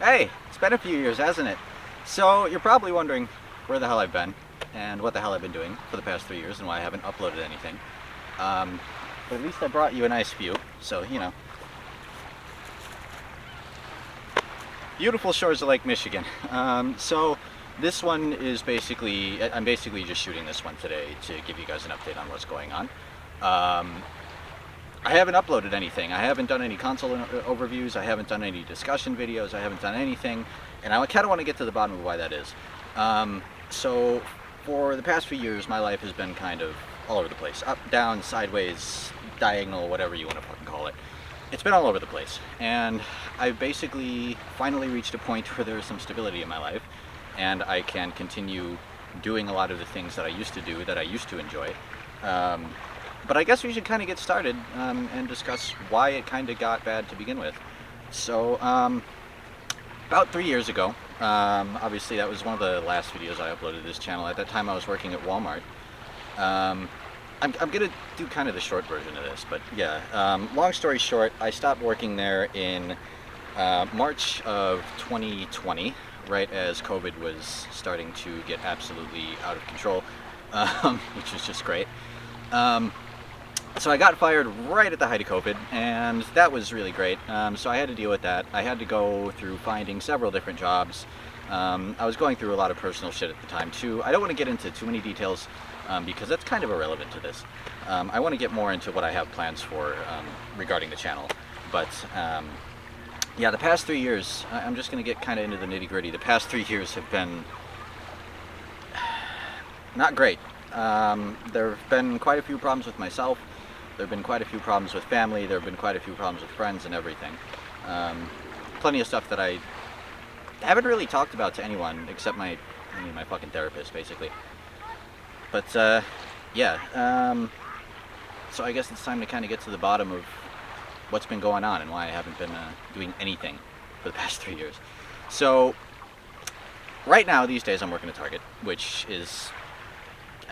Hey, it's been a few years, hasn't it? So you're probably wondering where the hell I've been and what the hell I've been doing for the past 3 years and why I haven't uploaded anything. But at least I brought you a nice view, so beautiful shores of Lake Michigan. So this one is I'm basically just shooting this one today to give you guys an update on what's going on. I haven't uploaded anything. I haven't done any console overviews. I haven't done any discussion videos. I haven't done anything, and I kind of want to get to the bottom of why that is. So for the past few years, my life has been kind of all over the place. Up, down, sideways, diagonal, whatever you want to fucking call it. It's been all over the place. And I've basically finally reached a point where there is some stability in my life, and I can continue doing a lot of the things that I used to do, that I used to enjoy. But I guess we should kind of get started and discuss why it kind of got bad to begin with. So, about 3 years ago, obviously that was one of the last videos I uploaded to this channel. At that time I was working at Walmart. I'm going to do kind of the short version of this, but yeah. Long story short, I stopped working there in March of 2020, right as COVID was starting to get absolutely out of control, which was just great. So I got fired right at the height of COVID, and that was really great. So I had to deal with that. I had to go through finding several different jobs. I was going through a lot of personal shit at the time too. I don't want to get into too many details because that's kind of irrelevant to this. I want to get more into what I have plans for regarding the channel. But yeah, the past 3 years, I'm just going to get kind of into the nitty gritty. The past 3 years have been not great. There have been quite a few problems with myself. There have been quite a few problems with family. There have been quite a few problems with friends and everything. Plenty of stuff that I haven't really talked about to anyone except my fucking therapist, basically. But yeah, so I guess it's time to kind of get to the bottom of what's been going on and why I haven't been doing anything for the past 3 years. So right now, these days, I'm working at Target, which is,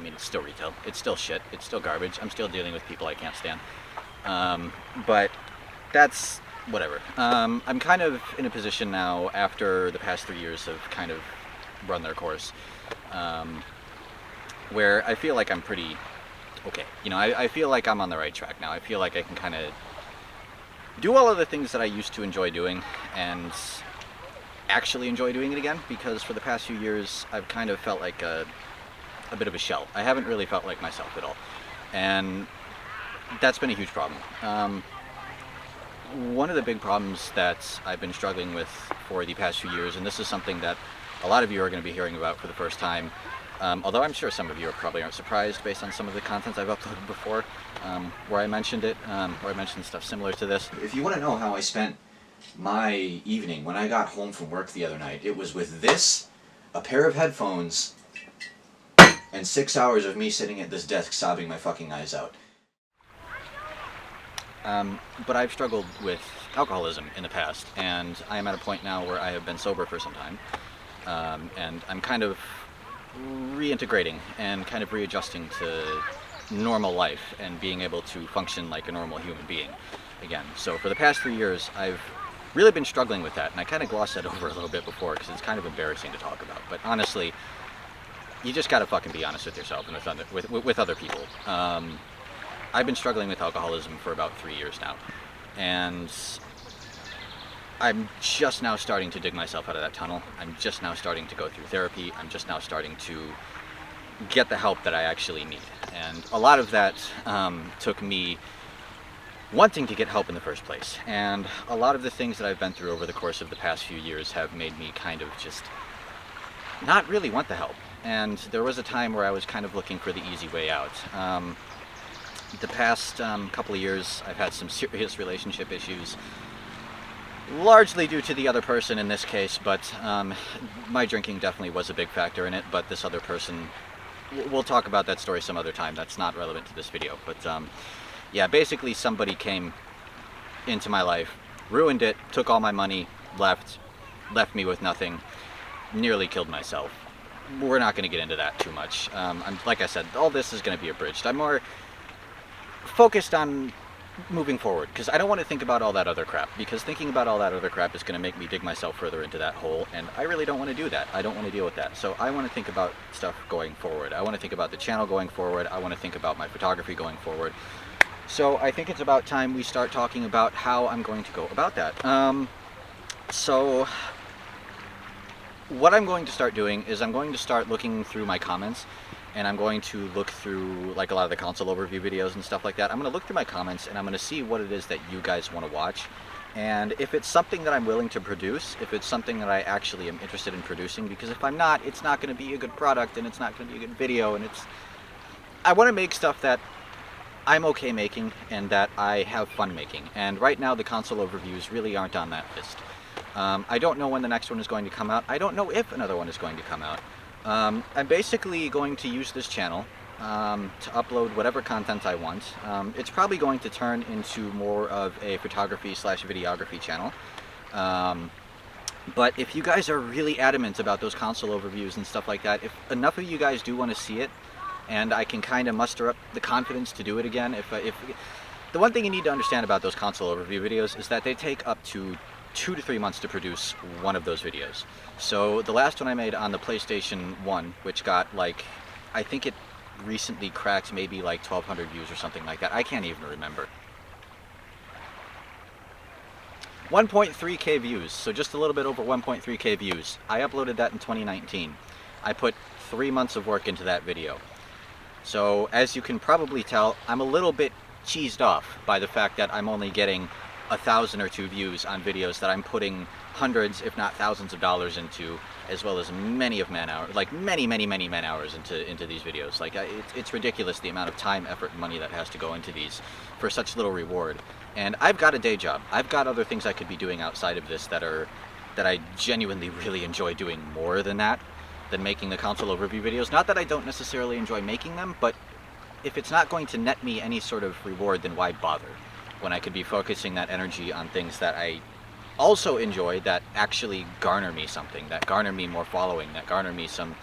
it's still retail. It's still shit. It's still garbage. I'm still dealing with people I can't stand. But that's whatever. I'm kind of in a position now, after the past 3 years have kind of run their course, where I feel like I'm pretty okay. I feel like I'm on the right track now. I feel like I can kind of do all of the things that I used to enjoy doing and actually enjoy doing it again, because for the past few years, I've kind of felt like a bit of a shell. I haven't really felt like myself at all, and that's been a huge problem. One of the big problems that I've been struggling with for the past few years, and this is something that a lot of you are going to be hearing about for the first time, although I'm sure some of you probably aren't surprised based on some of the content I've uploaded before, where I mentioned it, where I mentioned stuff similar to this. If you want to know how I spent my evening when I got home from work the other night, it was with this, a pair of headphones, and 6 hours of me sitting at this desk sobbing my fucking eyes out. But I've struggled with alcoholism in the past, and I am at a point now where I have been sober for some time, and I'm kind of reintegrating and kind of readjusting to normal life and being able to function like a normal human being again. So for the past 3 years, I've really been struggling with that, and I kind of glossed that over a little bit before because it's kind of embarrassing to talk about, but honestly, you just gotta fucking be honest with yourself and with other people. I've been struggling with alcoholism for about 3 years now, and I'm just now starting to dig myself out of that tunnel. I'm just now starting to go through therapy. I'm just now starting to get the help that I actually need, and a lot of that took me wanting to get help in the first place, and a lot of the things that I've been through over the course of the past few years have made me kind of just not really want the help. And there was a time where I was kind of looking for the easy way out. The past couple of years, I've had some serious relationship issues, largely due to the other person in this case, but my drinking definitely was a big factor in it. But this other person, we'll talk about that story some other time. That's not relevant to this video. But yeah, basically somebody came into my life, ruined it, took all my money, left me with nothing, nearly killed myself. We're not going to get into that too much. Like I said, all this is going to be abridged. I'm more focused on moving forward, because I don't want to think about all that other crap, because thinking about all that other crap is going to make me dig myself further into that hole, and I really don't want to do that. I don't want to deal with that. So I want to think about stuff going forward. I want to think about the channel going forward. I want to think about my photography going forward. So I think it's about time we start talking about how I'm going to go about that. So what I'm going to start doing is I'm going to start looking through my comments, and I'm going to look through like a lot of the console overview videos and stuff like that. I'm going to look through my comments, and I'm going to see what it is that you guys want to watch. And if it's something that I'm willing to produce, if it's something that I actually am interested in producing, because if I'm not, it's not going to be a good product, and it's not going to be a good video, and I want to make stuff that I'm okay making and that I have fun making. And right now the console overviews really aren't on that list. I don't know when the next one is going to come out. I don't know if another one is going to come out. I'm basically going to use this channel to upload whatever content I want. It's probably going to turn into more of a photography / videography channel. But if you guys are really adamant about those console overviews and stuff like that, if enough of you guys do want to see it, and I can kind of muster up the confidence to do it again, if the one thing you need to understand about those console overview videos is that they take up to 2 to 3 months to produce one of those videos. So the last one I made on the PlayStation 1, which got like, I think it recently cracked maybe like 1,200 views or something like that. I can't even remember. 1.3k views, so just a little bit over 1.3k views. I uploaded that in 2019. I put 3 months of work into that video. So as you can probably tell, I'm a little bit cheesed off by the fact that I'm only getting 1,000 or 2 views on videos that I'm putting hundreds, if not thousands of dollars into, as well as many man hours into these videos. Like it's ridiculous the amount of time, effort, and money that has to go into these for such little reward. And I've got a day job. I've got other things I could be doing outside of this that I genuinely really enjoy doing more than that, than making the console overview videos. Not that I don't necessarily enjoy making them, but if it's not going to net me any sort of reward, then why bother? When I could be focusing that energy on things that I also enjoy, that actually garner me something, that garner me more following, that garner me some,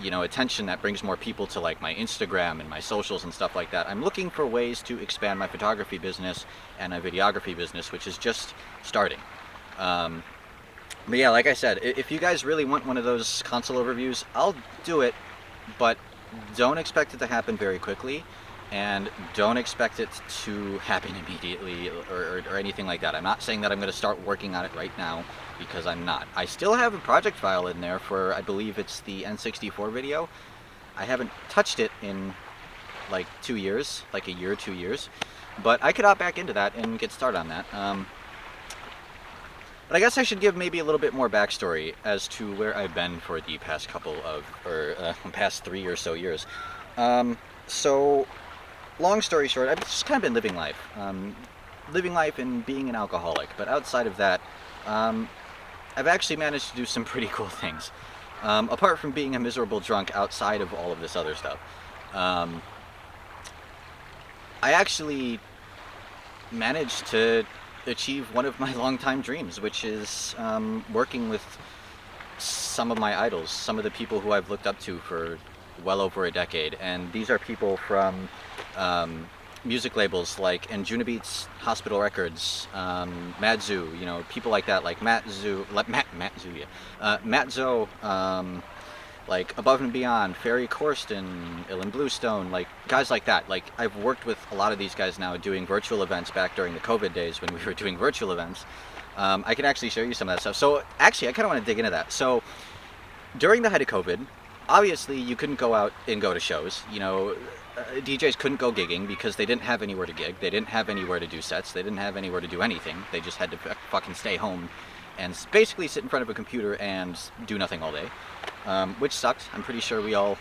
attention, that brings more people to like my Instagram and my socials and stuff like that. I'm looking for ways to expand my photography business and my videography business, which is just starting. But yeah, like I said, if you guys really want one of those console overviews, I'll do it, but don't expect it to happen very quickly, and don't expect it to happen immediately or anything like that. I'm not saying that I'm going to start working on it right now, because I'm not. I still have a project file in there for, I believe it's the N64 video. I haven't touched it in like 2 years, like a year or 2 years, but I could opt back into that and get started on that. But I guess I should give maybe a little bit more backstory as to where I've been for the past past 3 or so years. So, long story short, I've just kind of been living life. Living life and being an alcoholic. But outside of that, I've actually managed to do some pretty cool things. Apart from being a miserable drunk outside of all of this other stuff. I actually managed to achieve one of my longtime dreams, which is working with some of my idols, some of the people who I've looked up to for well over a decade. And these are people from music labels like Anjunabeats, Hospital Records, Mad Zoo, people like that, like Matt Zo, like Above and Beyond, Ferry Corsten, Ilan Bluestone, like guys like that. Like I've worked with a lot of these guys now doing virtual events back during the COVID days when we were doing virtual events. I can actually show you some of that stuff. So actually, I kind of want to dig into that. So during the height of COVID, obviously you couldn't go out and go to shows. DJs couldn't go gigging because they didn't have anywhere to gig. They didn't have anywhere to do sets. They didn't have anywhere to do anything. They just had to fucking stay home and basically sit in front of a computer and do nothing all day, which sucked. I'm pretty sure we all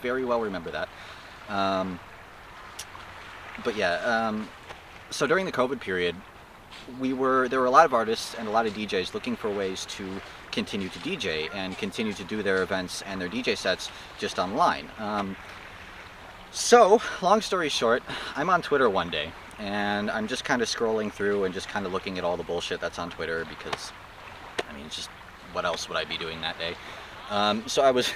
very well remember that. But yeah, so during the COVID period, there were a lot of artists and a lot of DJs looking for ways to continue to DJ and continue to do their events and their DJ sets just online. So, long story short, I'm on Twitter one day, and I'm just kind of scrolling through and just kind of looking at all the bullshit that's on Twitter, because, I mean, just what else would I be doing that day? So I was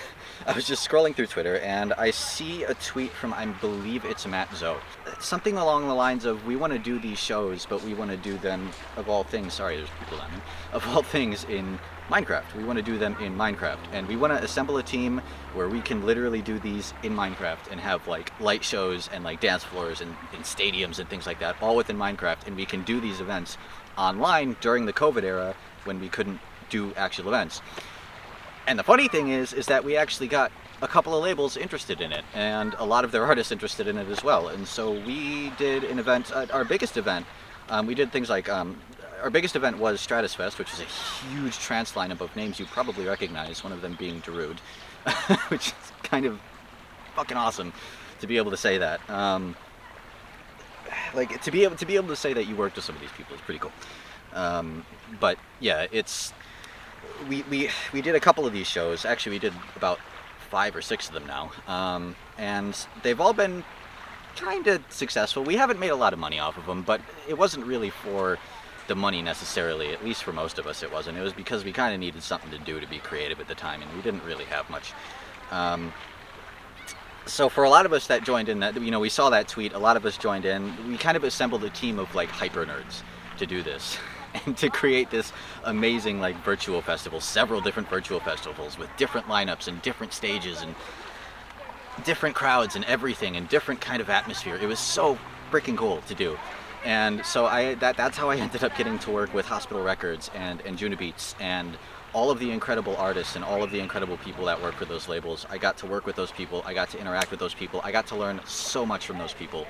just scrolling through Twitter and I see a tweet from, I believe it's Matt Zoe. Something along the lines of, we want to do these shows, but we want to do them, of all things, sorry, there's people down there, of all things in Minecraft. We want to do them in Minecraft, and we want to assemble a team where we can literally do these in Minecraft and have like light shows and like dance floors and stadiums and things like that, all within Minecraft, and we can do these events online during the COVID era when we couldn't do actual events. And the funny thing is that we actually got a couple of labels interested in it, and a lot of their artists interested in it as well. And so we did an event, our biggest event, we did things like, our biggest event was Stratusfest, which is a huge trance lineup of names you probably recognize, one of them being Darude, which is kind of fucking awesome to be able to say that. Like, to be able to say that you worked with some of these people is pretty cool. But yeah, we did a couple of these shows. Actually, we did about 5 or 6 of them now, and they've all been kind of successful. We haven't made a lot of money off of them, but it wasn't really for the money necessarily. At least for most of us, it wasn't. It was because we kind of needed something to do to be creative at the time, and we didn't really have much. So for a lot of us that joined in, that, you know, we saw that tweet. A lot of us joined in. We kind of assembled a team of like hyper nerds to do this. And to create this amazing like virtual festival, several different virtual festivals with different lineups and different stages and different crowds and everything and different kind of atmosphere. It was so freaking cool to do. And so that's how I ended up getting to work with Hospital Records and Junabeats and all of the incredible artists and all of the incredible people that work for those labels. I got to work with those people. I got to interact with those people. I got to learn so much from those people.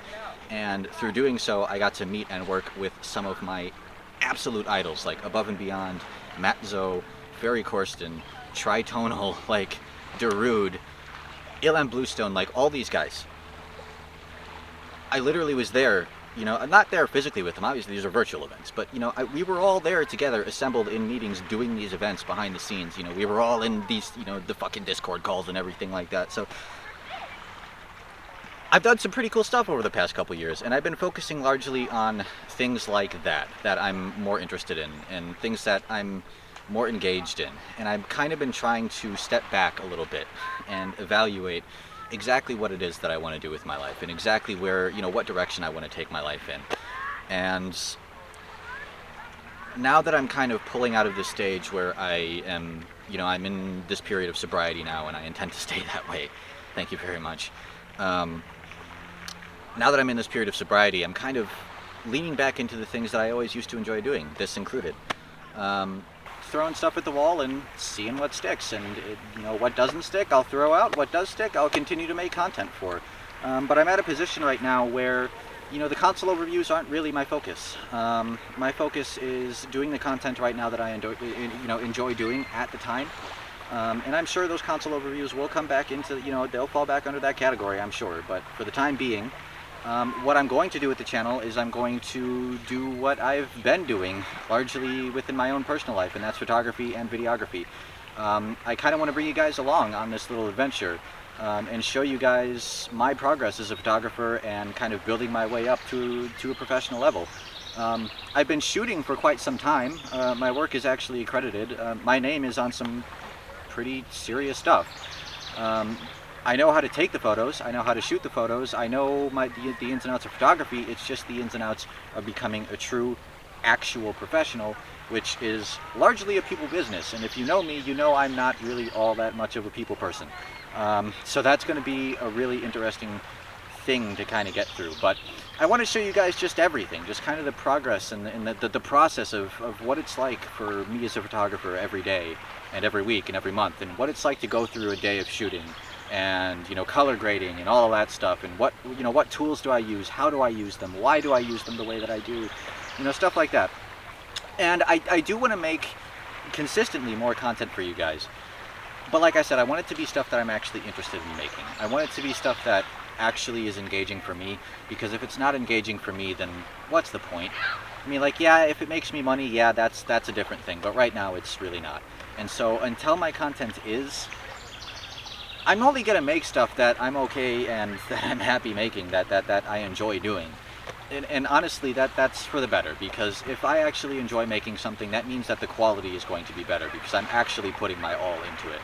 And through doing so, I got to meet and work with some of my absolute idols, like Above and Beyond, Matt Zoe, Ferry Corsten, Tritonal, like Darude, Ilan Bluestone, like all these guys. I literally was there, you know, not there physically with them, obviously these are virtual events, but you know, we were all there together, assembled in meetings, doing these events behind the scenes. You know, we were all in these, you know, the fucking Discord calls and everything like that. So I've done some pretty cool stuff over the past couple years, and I've been focusing largely on things like that I'm more interested in, and things that I'm more engaged in. And I've kind of been trying to step back a little bit and evaluate exactly what it is that I want to do with my life, and exactly where, you know, what direction I want to take my life in. And now that I'm kind of pulling out of this stage where I am, you know, I'm in this period of sobriety now, and I intend to stay that way. Thank you very much. Now that I'm in this period of sobriety, I'm kind of leaning back into the things that I always used to enjoy doing, this included. Throwing stuff at the wall and seeing what sticks, and you know, what doesn't stick, I'll throw out. What does stick, I'll continue to make content for. But I'm at a position right now where, you know, the console overviews aren't really my focus. My focus is doing the content right now that I enjoy doing at the time. And I'm sure those console overviews will come back into, you know, they'll fall back under that category, I'm sure. But for the time being, what I'm going to do with the channel is I'm going to do what I've been doing largely within my own personal life, and that's photography and videography. I kind of want to bring you guys along on this little adventure and show you guys my progress as a photographer and kind of building my way up to a professional level. I've been shooting for quite some time. My work is actually accredited. My name is on some pretty serious stuff. I know how to take the photos, I know how to shoot the photos, I know the ins and outs of photography. It's just the ins and outs of becoming a true, actual professional, which is largely a people business. And if you know me, you know I'm not really all that much of a people person. So that's going to be a really interesting thing to kind of get through. But I want to show you guys just everything, just kind of the progress and the process of what it's like for me as a photographer every day and every week and every month, and what it's like to go through a day of shooting, and, you know, color grading and all of that stuff, and what tools do I use, how do I use them, why do I use them the way that I do, you know, stuff like that. And I do want to make consistently more content for you guys, but like I said, I want it to be stuff that I'm actually interested in making. I want it to be stuff that actually is engaging for me, because if it's not engaging for me, then what's the point? I mean, like, yeah, if it makes me money, yeah, that's a different thing, but right now it's really not. And so until my content is, I'm only going to make stuff that I'm okay and that I'm happy making, that I enjoy doing. And honestly, that's for the better, because if I actually enjoy making something, that means that the quality is going to be better, because I'm actually putting my all into it.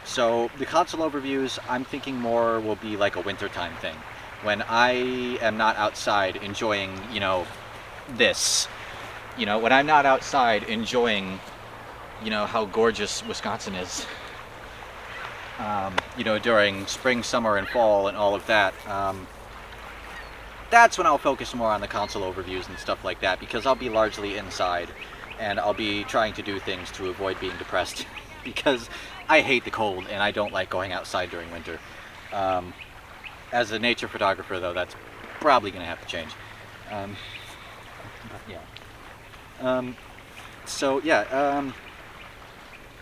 So the console overviews, I'm thinking more will be like a wintertime thing, when I am not outside enjoying, this. When I'm not outside enjoying, how gorgeous Wisconsin is. During spring, summer, and fall, and all of that. That's when I'll focus more on the console overviews and stuff like that, because I'll be largely inside, and I'll be trying to do things to avoid being depressed, because I hate the cold, and I don't like going outside during winter. As a nature photographer, though, that's probably going to have to change. But yeah. So yeah,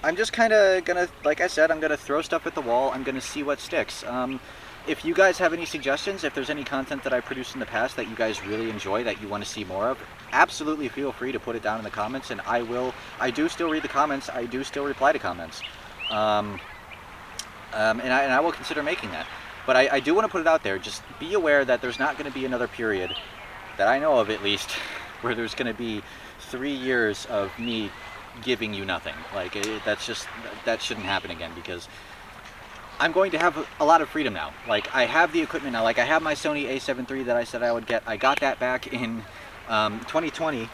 I'm just kind of gonna, like I said, I'm gonna throw stuff at the wall. I'm gonna see what sticks. If you guys have any suggestions, if there's any content that I produced in the past that you guys really enjoy, that you want to see more of, absolutely feel free to put it down in the comments, and I do still read the comments. I do still reply to comments. And I will consider making that. But I do want to put it out there. Just be aware that there's not going to be another period, that I know of at least, where there's going to be 3 years of me giving you nothing. Like, that shouldn't happen again, because I'm going to have a lot of freedom now. Like, I have the equipment now. Like, I have my Sony a7 III that I said I would get. I got that back in 2020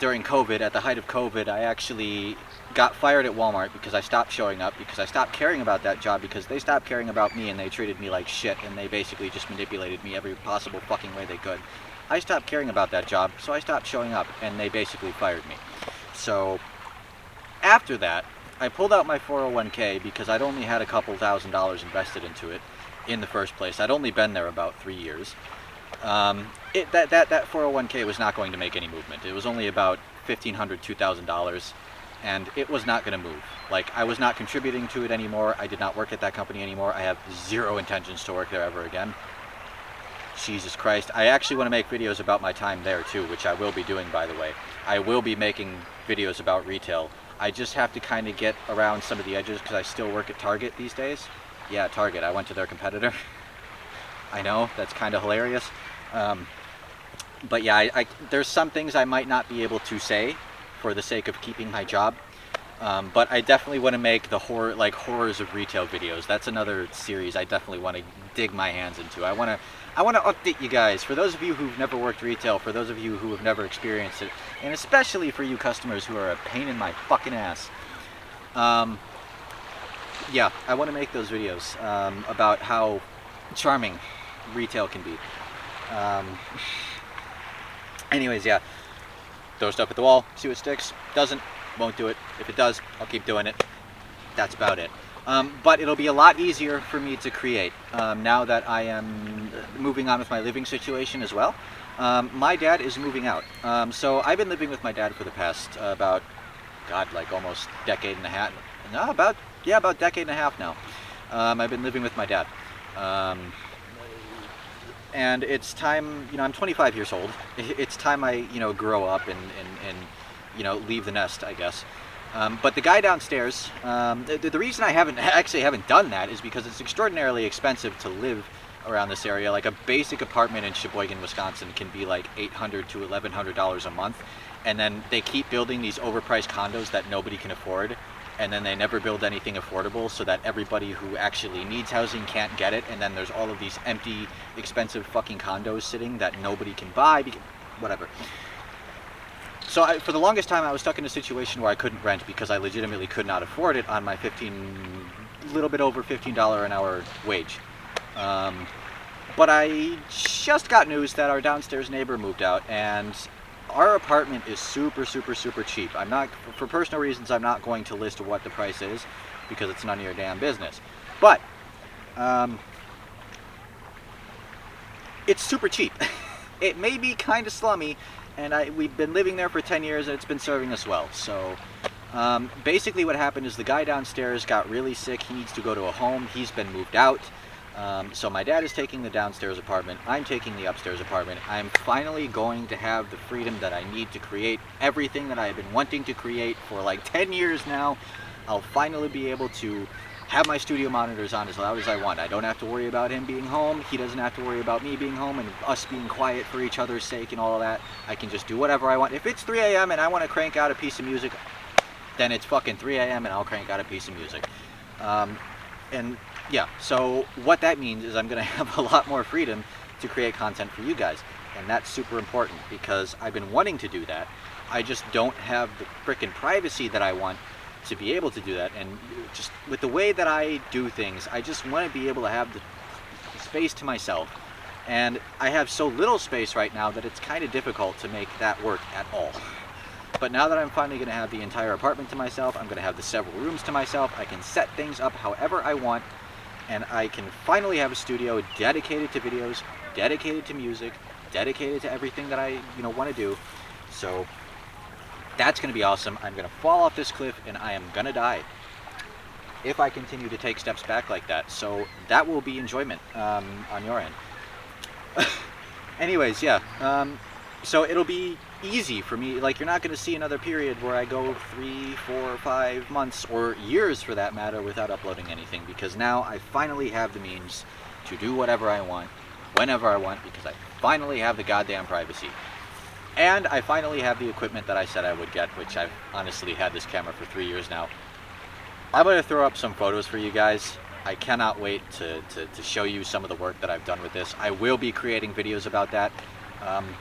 during COVID. At the height of COVID, I actually got fired at Walmart because I stopped showing up, because I stopped caring about that job, because they stopped caring about me and they treated me like shit, and they basically just manipulated me every possible fucking way they could. I stopped caring about that job, so I stopped showing up, and they basically fired me. So after that, I pulled out my 401k because I'd only had a couple $1,000s invested into it in the first place. I'd only been there about 3 years. That 401k was not going to make any movement. It was only about $1,500, $2,000, and it was not going to move. Like, I was not contributing to it anymore. I did not work at that company anymore. I have zero intentions to work there ever again. Jesus Christ. I actually want to make videos about my time there too, which I will be doing, by the way. I will be making videos about retail. I just have to kind of get around some of the edges, because I still work at Target these days. Yeah, Target. I went to their competitor. I know, that's kind of hilarious. But yeah, there's some things I might not be able to say for the sake of keeping my job. But I definitely want to make the horrors of retail videos. That's another series I definitely want to dig my hands into. I want to update you guys. For those of you who've never worked retail, for those of you who have never experienced it, and especially for you customers who are a pain in my fucking ass. Yeah, I want to make those videos about how charming retail can be. Anyways, yeah, throw stuff at the wall, see what sticks. Doesn't, won't do it. If it does, I'll keep doing it. That's about it. But it'll be a lot easier for me to create now that I am moving on with my living situation as well. My dad is moving out. So I've been living with my dad for the past about almost decade and a half. No, about decade and a half now. I've been living with my dad. And it's time, I'm 25 years old. It's time I, grow up and leave the nest, I guess. But the guy downstairs, the reason I haven't done that is because it's extraordinarily expensive to live around this area. Like, a basic apartment in Sheboygan, Wisconsin can be like $800 to $1,100 a month. And then they keep building these overpriced condos that nobody can afford. And then they never build anything affordable, so that everybody who actually needs housing can't get it. And then there's all of these empty, expensive fucking condos sitting that nobody can buy, whatever. So for the longest time, I was stuck in a situation where I couldn't rent because I legitimately could not afford it on my little bit over $15 an hour wage. But I just got news that our downstairs neighbor moved out, and our apartment is super, super, super cheap. I'm not, for personal reasons, I'm not going to list what the price is, because it's none of your damn business. But it's super cheap. It may be kind of slummy, and we've been living there for 10 years, and it's been serving us well. So basically what happened is the guy downstairs got really sick. He needs to go to a home. He's been moved out. So my dad is taking the downstairs apartment. I'm taking the upstairs apartment. I'm finally going to have the freedom that I need to create everything that I've been wanting to create for like 10 years now. I'll finally be able to have my studio monitors on as loud as I want. I don't have to worry about him being home. He doesn't have to worry about me being home and us being quiet for each other's sake and all of that. I can just do whatever I want. If it's 3 a.m. and I want to crank out a piece of music, then it's fucking 3 a.m. and I'll crank out a piece of music. And yeah, so what that means is I'm going to have a lot more freedom to create content for you guys. And that's super important because I've been wanting to do that. I just don't have the frickin' privacy that I want to be able to do that. And just with the way that I do things, I just want to be able to have the space to myself. And I have so little space right now that it's kind of difficult to make that work at all. But now that I'm finally going to have the entire apartment to myself, I'm going to have the several rooms to myself, I can set things up however I want, and I can finally have a studio dedicated to videos, dedicated to music, dedicated to everything that I want to do. So that's going to be awesome. I'm going to fall off this cliff and I am going to die if I continue to take steps back like that. So that will be enjoyment on your end. Anyways, yeah. So it'll be easy for me. Like, you're not going to see another period where I go 3, 4, 5 months or years for that matter without uploading anything, because now I finally have the means to do whatever I want, whenever I want, because I finally have the goddamn privacy. And I finally have the equipment that I said I would get, which I've honestly had this camera for 3 years now. I'm going to throw up some photos for you guys. I cannot wait to show you some of the work that I've done with this. I will be creating videos about that.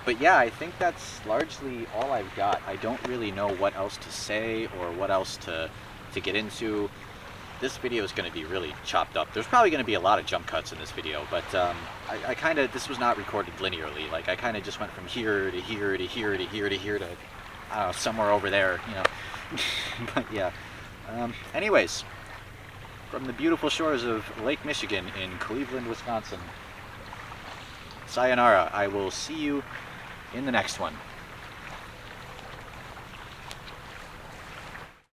But yeah, I think that's largely all I've got. I don't really know what else to say or what else to get into. This video is going to be really chopped up. There's probably going to be a lot of jump cuts in this video, but I kind of, this was not recorded linearly. Like, I kind of just went from here to here to here to here to here to, I don't know, somewhere over there, But yeah. Anyways, from the beautiful shores of Lake Michigan in Cleveland, Wisconsin, sayonara. I will see you in the next one.